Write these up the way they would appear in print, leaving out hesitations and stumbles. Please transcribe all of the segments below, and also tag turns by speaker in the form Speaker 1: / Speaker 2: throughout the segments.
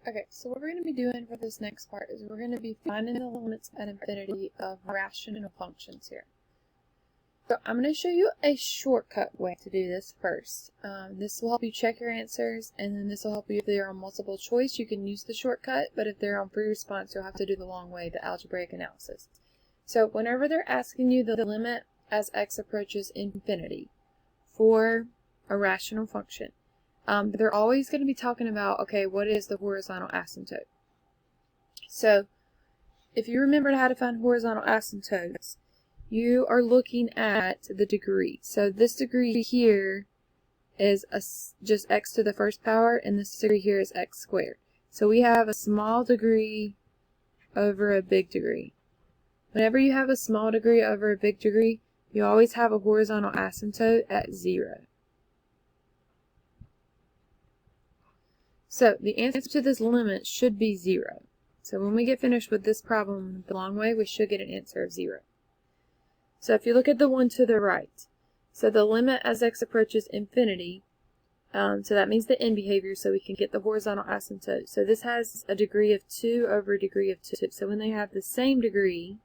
Speaker 1: Okay, so what we're going to be doing for this next part is we're going to be finding the limits at infinity of rational functions here. So I'm going to show you a shortcut way to do this first. This will help you check your answers, and then this will help you if they're on multiple choice. You can use the shortcut, but if they're on free response, you'll have to do the long way, the algebraic analysis. So whenever they're asking you the limit as x approaches infinity for a rational function, they're always going to be talking about, okay, what is the horizontal asymptote? So if you remember how to find horizontal asymptotes, you are looking at the degree. So this degree here is just x to the first power, and this degree here is x squared. So we have a small degree over a big degree. Whenever you have a small degree over a big degree, you always have a horizontal asymptote at 0. So the answer to this limit should be 0. So when we get finished with this problem the long way, we should get an answer of 0. So if you look at the one to the right, so the limit as x approaches infinity, so that means the end behavior, so we can get the horizontal asymptote. So this has a degree of 2 over a degree of 2. So when they have the same degree,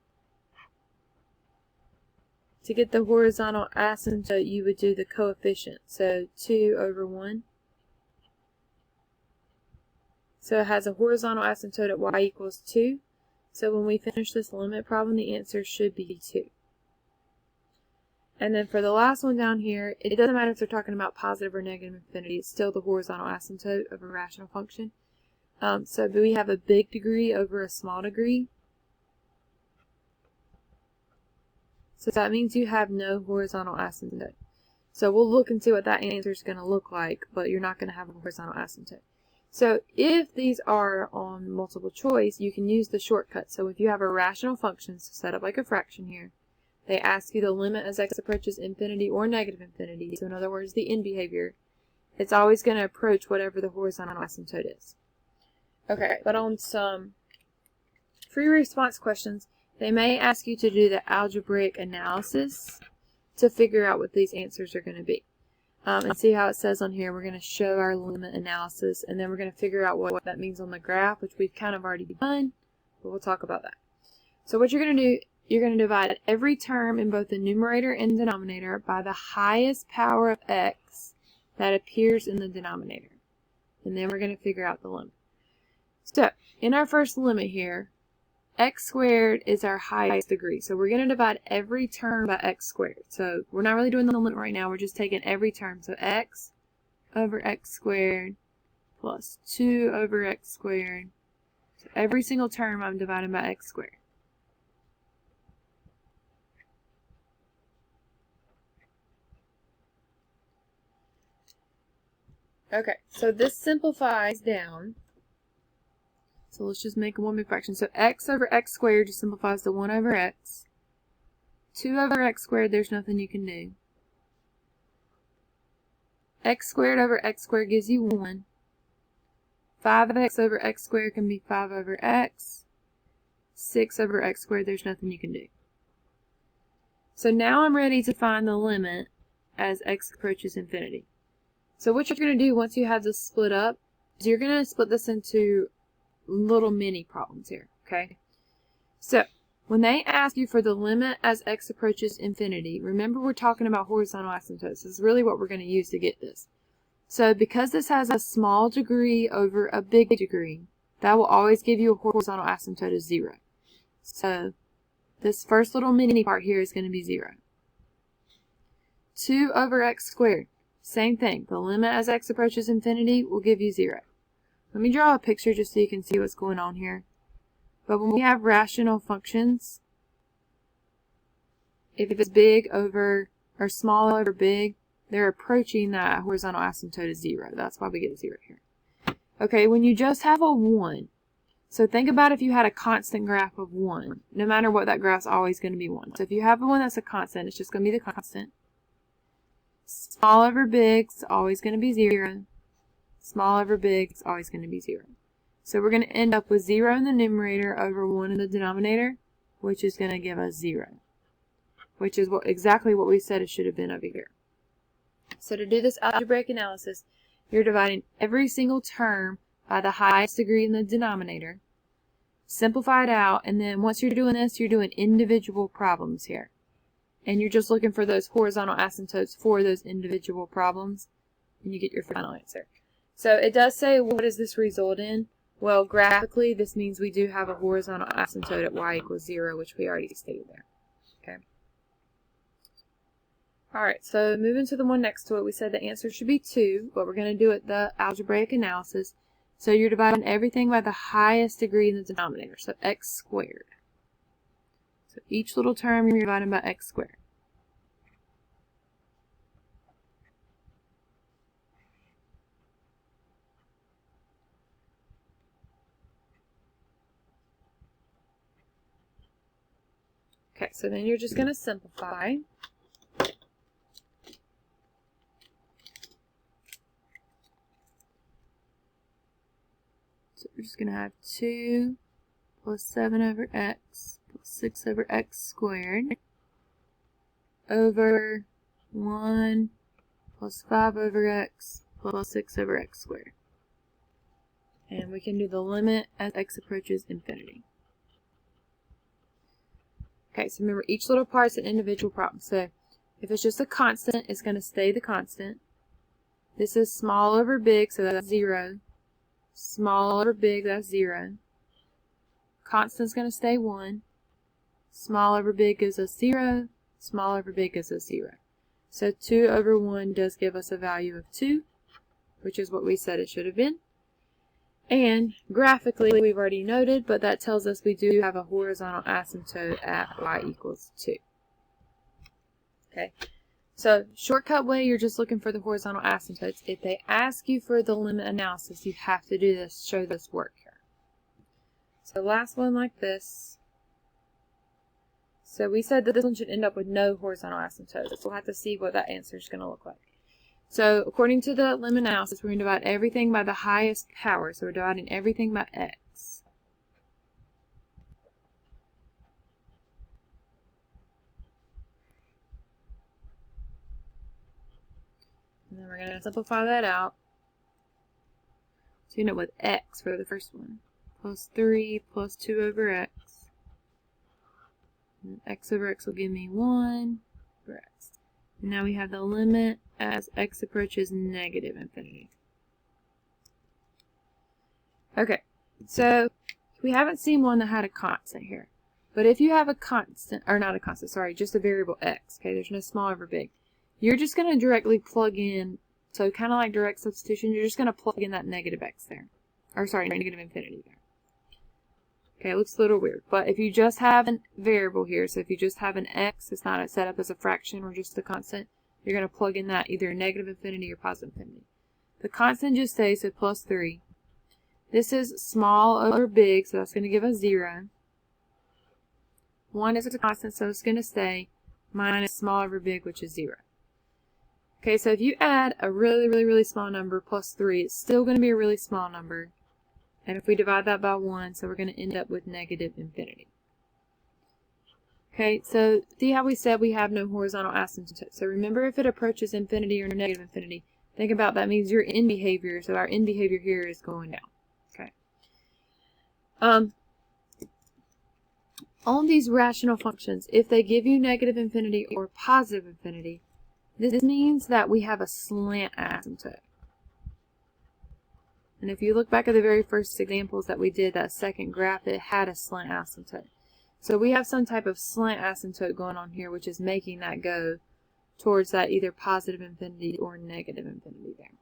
Speaker 1: to get the horizontal asymptote, you would do the coefficient. So 2 over 1. So it has a horizontal asymptote at y equals 2. So when we finish this limit problem, the answer should be 2. And then for the last one down here, it doesn't matter if they're talking about positive or negative infinity, it's still the horizontal asymptote of a rational function. So we have a big degree over a small degree. So that means you have no horizontal asymptote. So we'll look and see what that answer is going to look like, but you're not going to have a horizontal asymptote. So if these are on multiple choice, you can use the shortcut. So if you have a rational function, so set up like a fraction here, they ask you the limit as x approaches infinity or negative infinity, so in other words the end behavior, it's always going to approach whatever the horizontal asymptote is. Okay, but on some free response questions, they may ask you to do the algebraic analysis to figure out what these answers are going to be. And see how it says on here, we're going to show our limit analysis, and then we're going to figure out what that means on the graph, which we've kind of already done, but we'll talk about that. So what you're going to do, you're going to divide every term in both the numerator and denominator by the highest power of x that appears in the denominator. And then we're going to figure out the limit. So, in our first limit here, x squared is our highest degree. So we're going to divide every term by x squared. So we're not really doing the limit right now, we're just taking every term. So x over x squared plus 2 over x squared. So every single term I'm dividing by x squared. Okay, so this simplifies down. So let's just make one big fraction. So x over x squared just simplifies to 1 over x. 2 over x squared, there's nothing you can do. X squared over x squared gives you 1. 5x over x squared can be 5 over x. 6 over x squared, there's nothing you can do. So now I'm ready to find the limit as x approaches infinity. So what you're going to do once you have this split up is you're going to split this into little mini problems here, okay? So when they ask you for the limit as x approaches infinity, remember we're talking about horizontal asymptotes. This is really what we're going to use to get this. So because this has a small degree over a big degree, that will always give you a horizontal asymptote of 0. So this first little mini part here is going to be 0. 2 over x squared. Same thing. The limit as x approaches infinity will give you 0. Let me draw a picture just so you can see what's going on here. But when we have rational functions, if it's big over, or small over big, they're approaching that horizontal asymptote of 0. That's why we get 0 here. Okay, when you just have a 1, so think about if you had a constant graph of 1. No matter what, that graph's always going to be 1. So if you have one that's a constant, it's just going to be the constant. Small over big is always going to be 0. Small over big is always going to be 0. So we're going to end up with 0 in the numerator over 1 in the denominator, which is going to give us 0. Which is exactly what we said it should have been over here. So to do this algebraic analysis, you're dividing every single term by the highest degree in the denominator. Simplify it out, and then once you're doing this, you're doing individual problems here. And you're just looking for those horizontal asymptotes for those individual problems, and you get your final answer. So it does say, what does this result in? Well, graphically, this means we do have a horizontal asymptote at y equals 0, which we already stated there. Okay. Alright, so moving to the one next to it, we said the answer should be 2, but we're going to do it the algebraic analysis. So you're dividing everything by the highest degree in the denominator, so x squared. So each little term you're dividing by x squared. Okay, so then you're just going to simplify. So we're just going to have 2 plus 7 over x plus 6 over x squared over 1 plus 5 over x plus 6 over x squared. And we can do the limit as x approaches infinity. Okay, so remember, each little part is an individual problem. So if it's just a constant, it's going to stay the constant. This is small over big, so that's 0. Small over big, that's 0. Constant's going to stay 1. Small over big gives us 0. Small over big gives us 0. So 2 over 1 does give us a value of 2, which is what we said it should have been. And graphically, we've already noted, but that tells us we do have a horizontal asymptote at y equals 2. Okay, so shortcut way, you're just looking for the horizontal asymptotes. If they ask you for the limit analysis, you have to do this, show this work here. So last one like this. So we said that this one should end up with no horizontal asymptotes. We'll have to see what that answer is going to look like. So according to the limit analysis, we're going to divide everything by the highest power. So we're dividing everything by x. And then we're going to simplify that out. So you end up with x for the first one. Plus 3 plus 2 over x. And x over x will give me 1 over x. And now we have the limit as x approaches negative infinity. Okay, so we haven't seen one that had a constant here. But if you have a constant, or not a constant, sorry, just a variable x, okay, there's no small over big, you're just going to directly plug in, so kind of like direct substitution, you're just going to plug in that negative x there. Or sorry, negative infinity there. Okay, it looks a little weird, but if you just have a variable here, so if you just have an x, it's not set up as a fraction or just a constant, you're going to plug in that either negative infinity or positive infinity. The constant just stays, so plus 3. This is small over big, so that's going to give us 0. 1 is a constant, so it's going to stay, minus small over big, which is 0. Okay, so if you add a really small number plus 3, it's still going to be a really small number. And if we divide that by 1, so we're going to end up with negative infinity. Okay, so see how we said we have no horizontal asymptote. So remember, if it approaches infinity or negative infinity, think about that means your end behavior, so our end behavior here is going down. Okay. On these rational functions, if they give you negative infinity or positive infinity, this means that we have a slant asymptote. And if you look back at the very first examples that we did, that second graph, it had a slant asymptote. So we have some type of slant asymptote going on here, which is making that go towards that either positive infinity or negative infinity there.